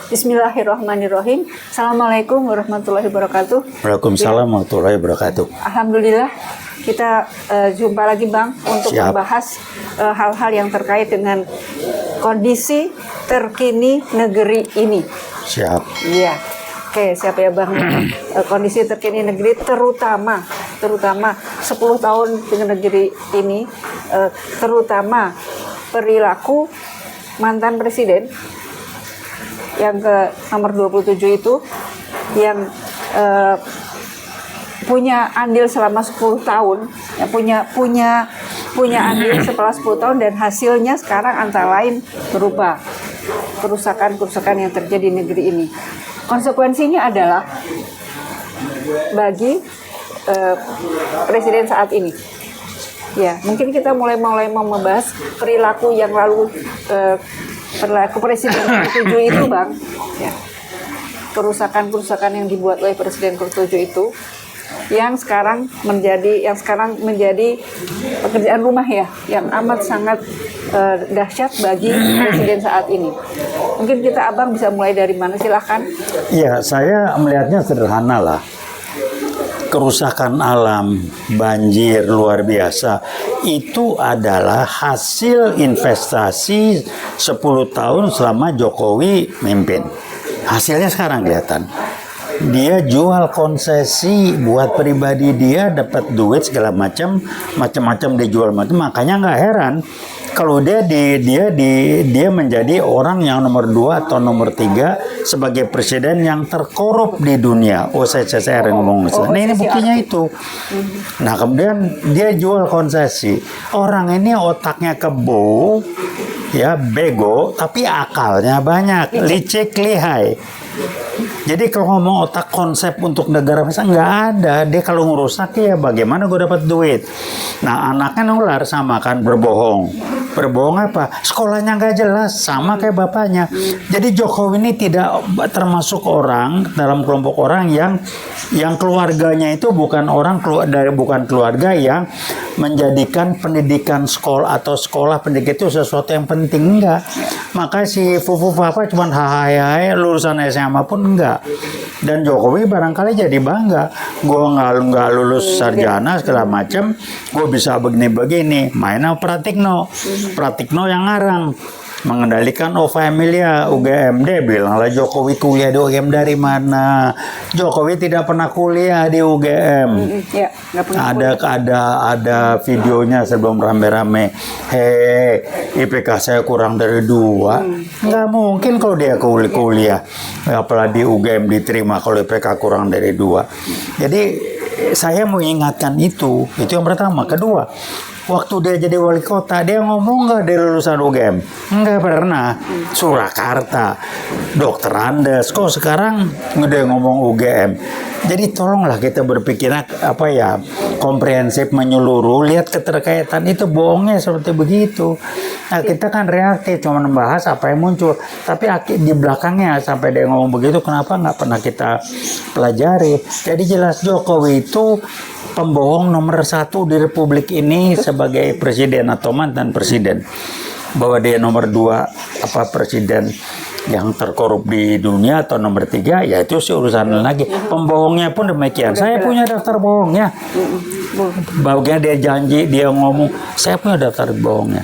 Bismillahirrahmanirrahim. Assalamualaikum warahmatullahi wabarakatuh. Waalaikumsalam warahmatullahi wabarakatuh. Alhamdulillah kita jumpa lagi Bang untuk membahas hal-hal yang terkait dengan kondisi terkini negeri ini. Siap. Iya. Oke, siap ya Bang. Kondisi terkini negeri terutama 10 tahun dengan negeri ini, terutama perilaku mantan presiden yang ke nomor 27 itu yang punya andil selama 10 tahun, ya, punya andil setelah 10 tahun dan hasilnya sekarang antara lain berupa kerusakan yang terjadi di negeri ini. Konsekuensinya adalah bagi presiden saat ini. Ya, mungkin kita mulai membahas perilaku yang lalu, perilaku presiden ke-7 itu Bang. Ya. Kerusakan yang dibuat oleh presiden ke-7 itu yang sekarang menjadi pekerjaan rumah ya, yang amat sangat dahsyat bagi presiden saat ini. Mungkin Abang bisa mulai dari mana, silahkan. Iya, saya melihatnya sederhana lah. Kerusakan alam, banjir luar biasa, itu adalah hasil investasi 10 tahun selama Jokowi mimpin. Hasilnya sekarang kelihatan. Dia jual konsesi buat pribadi dia, dapat duit segala macam dia jual makanya nggak heran kalau dia menjadi orang yang nomor 2 atau nomor 3 sebagai presiden yang terkorup di dunia. saya ngomong nah ini buktinya itu. Nah kemudian dia jual konsesi. Orang ini otaknya kebo, ya bego, tapi akalnya banyak, licik lihai. Jadi kalau ngomong otak konsep untuk negara masa nggak ada. Dia kalau ngerusak ya bagaimana gue dapat duit. Nah anaknya nular sama kan, berbohong apa? Sekolahnya nggak jelas, sama kayak bapaknya. Jadi Jokowi ini tidak termasuk orang dalam kelompok orang yang keluarganya itu bukan keluarga yang menjadikan pendidikan sekolah pendidikan itu sesuatu yang penting, enggak. Maka si Fufu Papa cuma hai lulusan SMA pun enggak. Dan Jokowi barangkali jadi bangga, gue nggak lulus sarjana segala macam, gue bisa begini main sama Pratikno yang ngarang mengendalikan Ova Emilia UGM. Dia bilang lah Jokowi kuliah di UGM dari mana? Jokowi tidak pernah kuliah di UGM. Ya, ada videonya sebelum rame-rame. IPK saya kurang dari 2. Nggak mungkin kalau dia kuliah. Apalagi di UGM diterima kalau IPK kurang dari 2. Jadi saya mau ingatkan itu yang pertama. Kedua, waktu dia jadi wali kota, dia ngomong nggak dia lulusan UGM? Nggak pernah. Surakarta, Dokter Andes. Kok sekarang dia ngomong UGM? Jadi tolonglah kita berpikir komprehensif, menyeluruh, lihat keterkaitan itu, bohongnya seperti begitu. Nah kita kan reaktif, cuma membahas apa yang muncul. Tapi di belakangnya sampai dia ngomong begitu, kenapa nggak pernah kita pelajari? Jadi jelas Jokowi itu pembohong nomor 1 di Republik ini sebagai presiden atau mantan presiden. Bahwa dia nomor 2 presiden yang terkorup di dunia atau nomor 3, ya itu sih urusan lagi. Pembohongnya pun demikian. Saya punya daftar bohongnya. Bagian dia janji, dia ngomong, saya punya daftar bohongnya.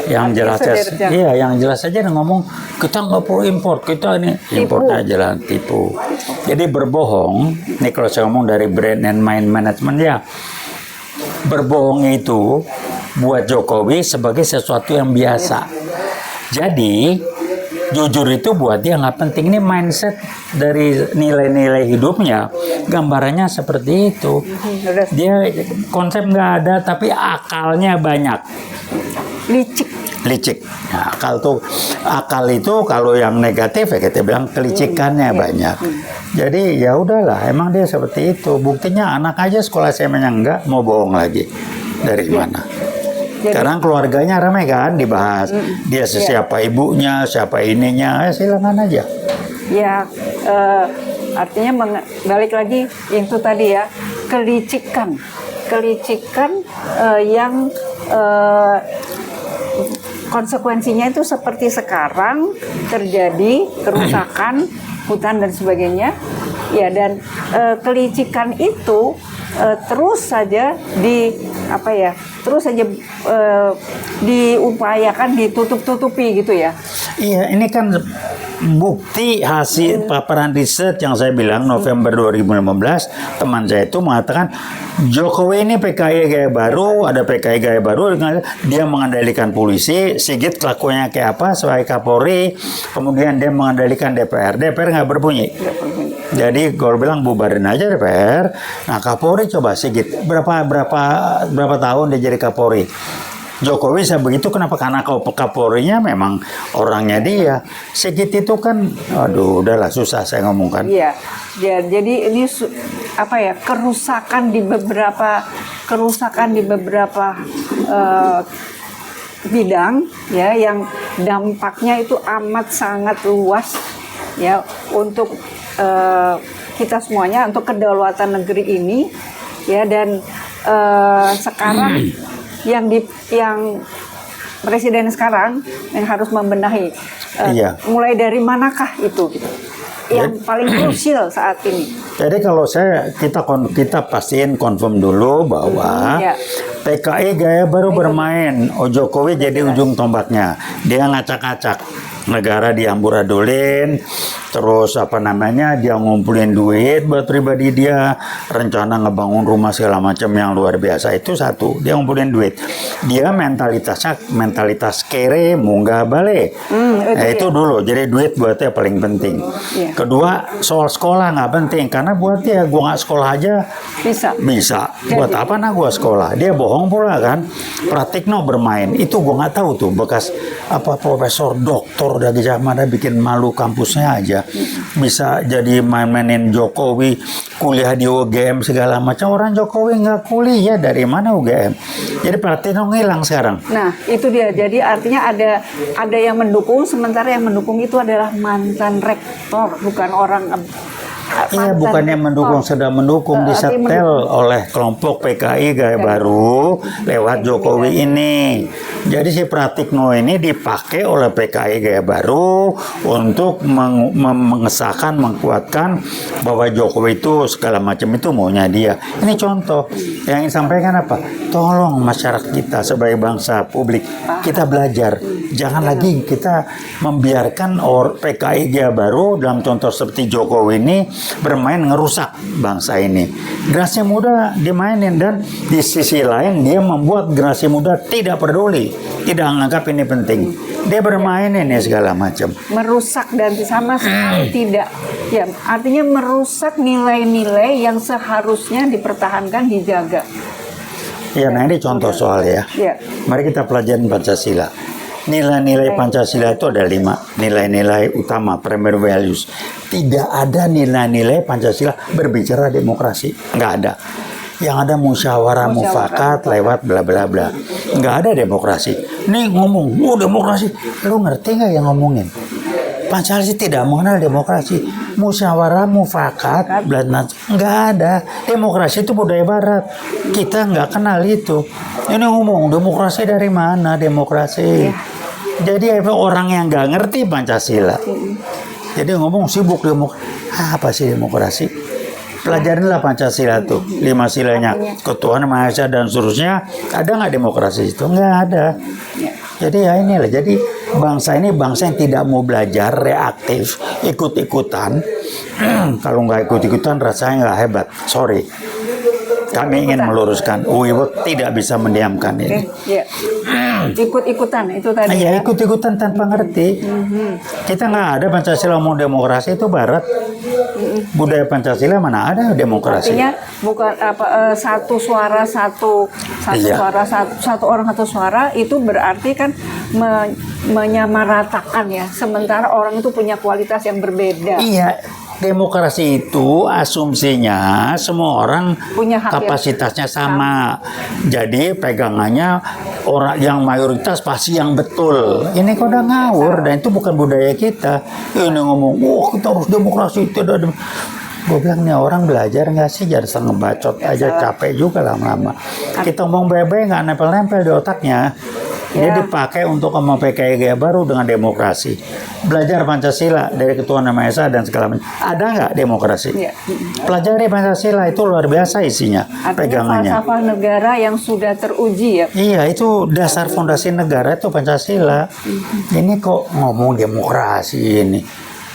Yang jelas saja dia ngomong kita nggak perlu impor, kita ini importnya jalan tipu. Jadi berbohong, ini kalau saya ngomong dari brand and mind management ya, berbohong itu buat Jokowi sebagai sesuatu yang biasa. Jadi jujur itu buat dia nggak penting. Ini mindset dari nilai-nilai hidupnya, gambarannya seperti itu. Dia konsep nggak ada tapi akalnya banyak. Licik. Nah, akal itu kalau yang negatif ya kita bilang kelicikannya banyak. Jadi ya udahlah, emang dia seperti itu. Buktinya anak aja sekolah SMA enggak, mau bohong lagi. Dari mana? Sekarang keluarganya ramai kan dibahas. Dia siapa ibunya, siapa ininya, silakan aja. Ya, artinya balik lagi itu tadi ya, kelicikan yang konsekuensinya itu seperti sekarang terjadi kerusakan hutan dan sebagainya. Ya, dan kelicikan itu terus saja diupayakan ditutup-tutupi gitu ya. Iya, ini kan bukti hasil paparan riset yang saya bilang November 2015, teman saya itu mengatakan Jokowi ini PKI gaya baru, ada PKI gaya baru, dia mengendalikan polisi, Sigit kelakuannya kayak apa sebagai Kapolri, kemudian dia mengendalikan DPR nggak berbunyi. Jadi kalau bilang bubarin aja DPR. Nah, Kapolri coba Sigit berapa tahun dia jadi Kapolri. Jokowi saya begitu kenapa? Karena Kapolrinya memang orangnya dia. Sigit itu kan, aduh, udahlah susah saya ngomongkan. Iya, ya, jadi ini kerusakan di beberapa bidang ya, yang dampaknya itu amat sangat luas ya untuk kita semuanya, untuk kedaulatan negeri ini ya. Dan sekarang yang presiden sekarang yang harus membenahi mulai dari manakah itu gitu, yang paling krusial saat ini. Jadi kalau kita pastiin confirm dulu bahwa PKI gaya baru bermain, Jokowi jadi ujung tombaknya, dia ngacak-ngacak negara diamburadulin, terus dia ngumpulin duit buat pribadi dia, rencana ngebangun rumah segala macam yang luar biasa. Itu satu, dia ngumpulin duit. Dia mentalitas kere munggah balik. Itu dulu, jadi duit buatnya paling penting. Kedua, soal sekolah nggak penting, karena buat dia gua nggak sekolah aja bisa. Buat apa gua sekolah? Dia bohong pula kan. Pratikno bermain, itu gua nggak tahu tuh bekas profesor doktor dari Jamada bikin malu kampusnya aja. Bisa jadi main-mainin Jokowi, kuliah di UGM segala macam. Orang Jokowi nggak kuliah, dari mana UGM? Jadi Pratikno ngilang sekarang. Nah, itu dia. Jadi artinya ada yang mendukung, sementara yang mendukung itu adalah mantan rektor, bukan orang. Iya, bukannya mendukung, sedang mendukung, disetel oleh kelompok PKI gaya baru lewat Jokowi ini. Jadi si Pratikno ini dipakai oleh PKI gaya baru untuk mengesahkan, mengkuatkan bahwa Jokowi itu segala macam itu maunya dia. Ini contoh yang ingin sampaikan apa? Tolong masyarakat kita sebagai bangsa publik, kita belajar. Jangan lagi kita membiarkan PKI gaya baru dalam contoh seperti Jokowi ini bermain ngerusak bangsa ini. Generasi muda dimainin, dan di sisi lain dia membuat generasi muda tidak peduli, tidak menganggap ini penting. Dia bermain ini segala macam. Merusak dan sama sekali tidak. Ya, artinya merusak nilai-nilai yang seharusnya dipertahankan, dijaga. Ya, nah ini contoh soal ya. Mari kita pelajarin Pancasila. Nilai-nilai Pancasila itu ada 5 nilai-nilai utama, primary values. Tidak ada nilai-nilai Pancasila berbicara demokrasi, nggak ada. Yang ada musyawarah mufakat lewat bla bla bla. Nggak ada demokrasi. Nih ngomong, demokrasi. Lu ngerti nggak yang ngomongin? Pancasila tidak mengenal demokrasi. Musyawarah mufakat, nggak ada. Demokrasi itu budaya Barat. Kita nggak kenal itu. Ini ngomong demokrasi dari mana? Demokrasi. Jadi orang yang nggak ngerti Pancasila. Jadi ngomong sibuk demokrasi. Apa sih demokrasi? Pelajarinlah Pancasila tuh, 5 silanya, ketuhanan Maha Esa dan seterusnya. Ada nggak demokrasi itu? Nggak ada. Jadi ya inilah. Jadi bangsa ini bangsa yang tidak mau belajar, reaktif, ikut-ikutan. Kalau nggak ikut-ikutan rasanya nggak hebat. Sorry. Kami ingin meluruskan, UIWEK tidak bisa mendiamkan ini. Ikut-ikutan itu tadi. Ya, ikut-ikutan tanpa ngerti. Kita nggak ada Pancasila mau demokrasi, itu Barat. Budaya Pancasila mana ada demokrasi? Artinya bukan satu suara satu orang satu suara, itu berarti kan menyamaratakan ya. Sementara orang itu punya kualitas yang berbeda. Iya. Demokrasi itu asumsinya semua orang punya hak, kapasitasnya sama. Jadi pegangannya orang yang mayoritas pasti yang betul. Ini kok udah ngawur, dan itu bukan budaya kita. Ini ngomong, kita harus demokrasi. Gue bilang, nih orang belajar nggak sih? Jadi ngebacot aja, capek juga lama-lama. Kita ngomong bebe nggak nempel-nempel di otaknya. Dia Ya. dipakai untuk memakai gaya baru dengan demokrasi. Belajar Pancasila dari Ketua Nama Esa dan segala macam. Ada nggak demokrasi? Ya. Pelajari Pancasila itu luar biasa isinya, Artinya pegangannya. falsafah negara yang sudah teruji ya. Iya, itu dasar fondasi negara itu Pancasila. Ini kok ngomong demokrasi ini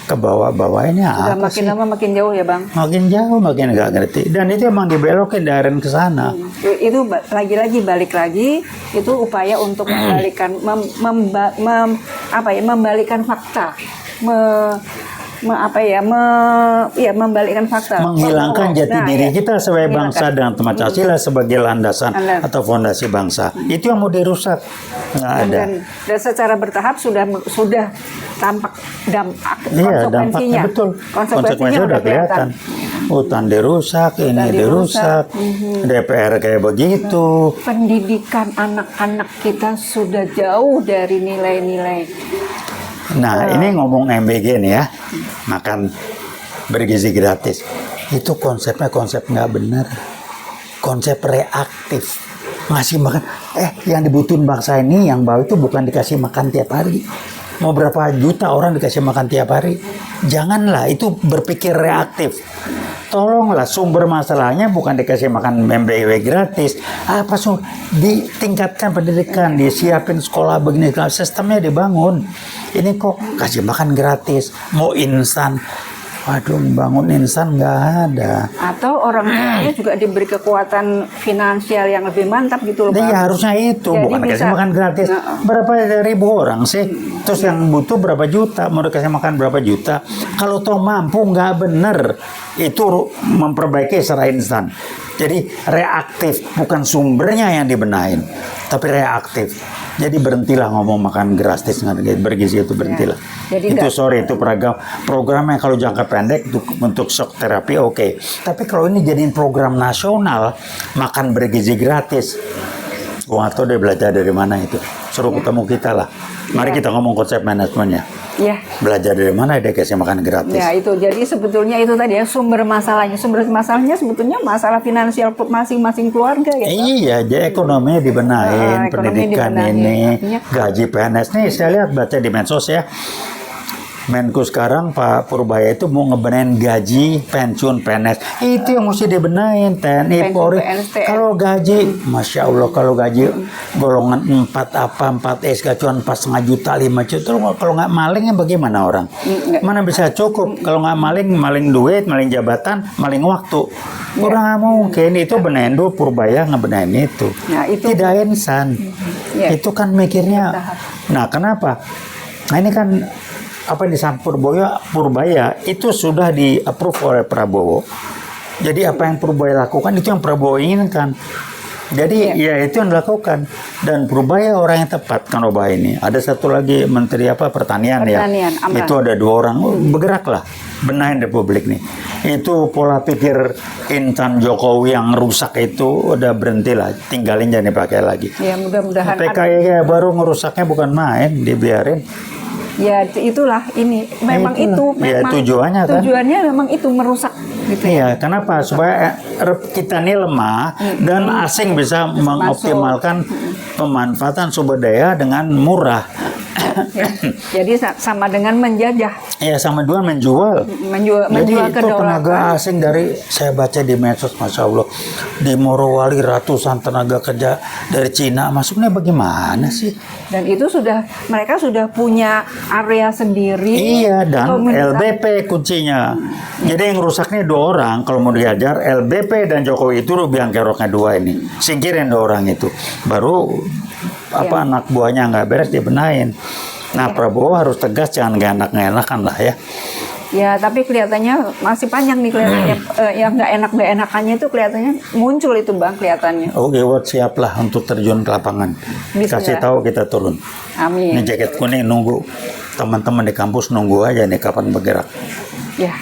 ke bawah-bawah ini Sudah apa makin sih? lama makin jauh ya Bang. Makin jauh makin nggak ngerti. Dan itu emang dibelokin dari ke sana. Itu lagi-lagi balik lagi itu upaya untuk membalikkan membalikkan fakta. Membalikkan fakta. Menghilangkan jati Nah, diri ya. kita sebagai bangsa Menghilangkan. dengan Pancasila sebagai landasan Landasan. atau fondasi bangsa. Itu yang mau dirusak. Nggak ada. Dan secara bertahap sudah tampak Iya, dampaknya konsekuensinya. betul. Konsekuensinya Konsekuensinya udah kelihatan. Hutan dirusak, ini dirusak, DPR kayak begitu. Pendidikan anak-anak kita sudah jauh dari nilai-nilai. Nah, ini ngomong MBG nih ya, makan bergizi gratis. Itu konsepnya konsep nggak benar. Konsep reaktif. Ngasih makan, yang dibutuhin bangsa ini, yang bawah itu bukan dikasih makan tiap hari. Mau berapa juta orang dikasih makan tiap hari? Janganlah, itu berpikir reaktif. Tolonglah, sumber masalahnya bukan dikasih makan MBG gratis. Ditingkatkan pendidikan, disiapin sekolah begini, sistemnya dibangun. Ini kok kasih makan gratis, mau instan. Waduh, bangun instan nggak ada. Atau orang tuanya juga diberi kekuatan finansial yang lebih mantap gitu loh Bang. Iya, harusnya itu, Jadi bukan dikasih bisa- makan gratis. Berapa ribu orang sih? Terus yang butuh berapa juta? Mau dikasih makan berapa juta? Kalau toh mampu, nggak bener. Itu memperbaiki secara instan. Jadi reaktif, bukan sumbernya yang dibenahin, tapi reaktif. Jadi berhentilah ngomong makan gratis bergizi itu, berhentilah. Jadi itu nggak- itu programnya kalau jangka pendek untuk shock terapi oke. Tapi kalau ini jadiin program nasional makan bergizi gratis, gua nggak tahu dia belajar dari mana itu. Suruh ketemu kita lah. Mari kita ngomong konsep manajemennya. Ya. Belajar dari mana dia kasih makan gratis. Ya itu, jadi sebetulnya itu tadi ya sumber masalahnya sebetulnya masalah finansial masing-masing keluarga ya. Iya, jadi ekonominya dibenahin, Ekonomi pendidikan dibenahin. ini, Artinya- gaji PNS nih saya lihat baca di medsos ya. Menku sekarang Pak Purbaya itu mau ngebenahin gaji pensiun PNS. Itu yang mesti dibenahin TNI Pensiun Polri. PNS, TNI. Kalau gaji, Masya Allah, kalau gaji golongan 4 SK cuma 4,5 juta, 5 juta. Kalau nggak malingnya bagaimana orang? Nggak. Mana bisa cukup? Kalau nggak maling duit, maling jabatan, maling waktu. Orang nggak mungkin. Itu benahin dulu, Purbaya ngebenahin itu. Nah, itu- Tidak insan. Ya. Itu kan mikirnya. Nah, kenapa? Nah, ini kan apa yang disampaikan Purbaya itu sudah di-approve oleh Prabowo. Jadi apa yang Purbaya lakukan itu yang Prabowo inginkan. Jadi ya itu yang dilakukan. Dan Purbaya orang yang tepat kan Obah ini. Ada satu lagi Menteri Pertanian ya. Pertanian, Amran. Itu ada 2 orang. Bergeraklah. Benahin Republik nih. Itu pola pikir insan Jokowi yang rusak itu udah berhentilah. Tinggalin, jangan dipakai lagi. Ya mudah-mudahan PKI baru ngerusaknya bukan main, dibiarin. ya itulah ini memang Itulah. itu Ya, memang tujuannya kan. tujuannya memang itu merusak gitu ya. Iya, kenapa? Supaya kita ini lemah dan asing bisa mengoptimalkan pemanfaatan sumber daya dengan murah. Ya. Jadi sama dengan menjajah, Ya, sama dua menjual. menjual Jadi itu kedaulatan. tenaga asing dari saya baca di medsos, Masya Allah, di Morowali ratusan tenaga kerja dari Cina masuknya bagaimana sih? Dan itu mereka sudah punya area sendiri. Iya, dan komunitas. LBP kuncinya. Jadi yang rusaknya 2 orang. Kalau mau diajar, LBP dan Jokowi itu biang keroknya 2 ini. Singkirin 2 orang itu. Baru anak buahnya nggak beres dibenahin. Nah, Prabowo harus tegas, jangan enak-enakan lah ya. Ya, tapi kelihatannya masih panjang nih kelihatannya. Yang nggak enakannya itu kelihatannya muncul itu Bang kelihatannya. Oke, siaplah untuk terjun ke lapangan. Bisa. Kasih tahu kita turun. Amin. Ini jaket kuning nunggu. Teman-teman di kampus nunggu aja nih kapan bergerak. Ya,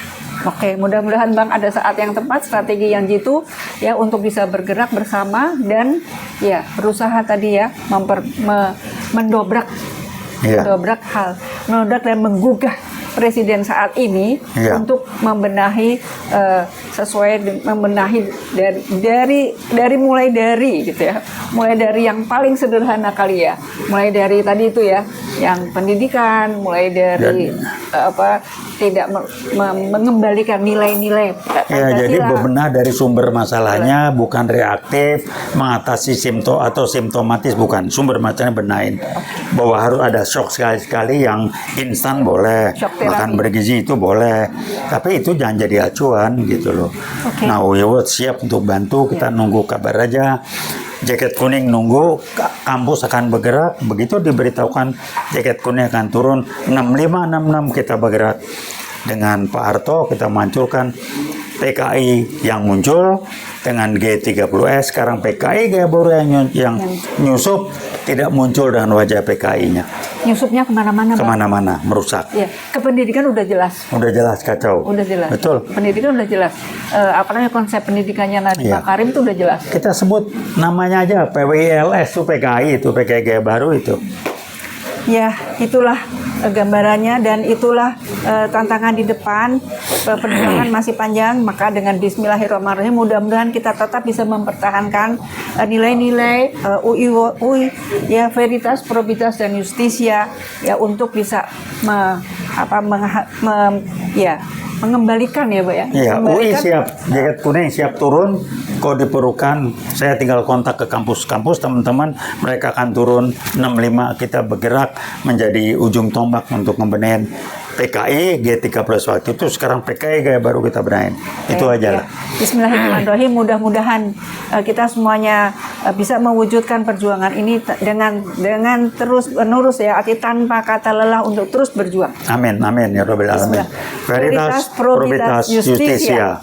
oke. Mudah-mudahan Bang ada saat yang tepat, strategi yang jitu ya untuk bisa bergerak bersama dan ya berusaha tadi ya mendobrak Iya. mendobrak dan menggugah Presiden saat ini Iya. untuk membenahi sesuai membenahi mulai dari gitu ya, mulai dari yang paling sederhana kali ya, mulai dari tadi itu ya, yang pendidikan, mulai dari tidak mengembalikan nilai-nilai Ya, jadi Pancasila. bebenah dari sumber masalahnya, bukan reaktif, mengatasi simptom atau simptomatis, bukan. Sumber masalahnya benahin. Bahwa harus ada shock sekali-sekali yang instan boleh, Shock terapi. makan bergizi itu boleh. Tapi itu jangan jadi acuan gitu loh. Oke. Nah, Uyewot siap untuk bantu, kita nunggu kabar aja. Jaket kuning nunggu, kampus akan bergerak. Begitu diberitahukan jaket kuning akan turun 6566 kita bergerak. Dengan Pak Harto kita munculkan PKI yang muncul dengan G30S. Sekarang PKI gaya baru yang nyusup tidak muncul dengan wajah PKI-nya. Nyusupnya kemana-mana, Bang. Kemana-mana, merusak. Ya, ke pendidikan udah jelas. Udah jelas kacau. Udah jelas. Betul. Pendidikan udah jelas. Apalagi konsep pendidikannya Nadiem Iya. Makarim itu udah jelas. Kita sebut namanya aja PWILS itu PKI itu PKI gaya baru itu. Ya, itulah gambarannya dan itulah tantangan di depan. Perjuangan masih panjang, maka dengan Bismillahirrahmanirrahim mudah-mudahan kita tetap bisa mempertahankan nilai-nilai UI ya, Veritas, Probitas dan Justisia ya, untuk bisa mengembalikan ya, Pak ya. Iya, UI Mengembalikan- siap, jaket kuning siap turun. Kalau diperlukan, saya tinggal kontak ke kampus-kampus teman-teman, mereka akan turun 65, kita bergerak menjadi ujung tombak untuk membenahi PKI G30 waktu itu, sekarang PKI gaya baru kita benahin. Itu Oke, aja ya. lah. Bismillahirrahmanirrahim. Mudah-mudahan kita semuanya bisa mewujudkan perjuangan ini dengan terus menerus ya, arti tanpa kata lelah untuk terus berjuang. Amin, amin ya Rabbil Alamin. Bismillah. Veritas, Probitas, Justisia.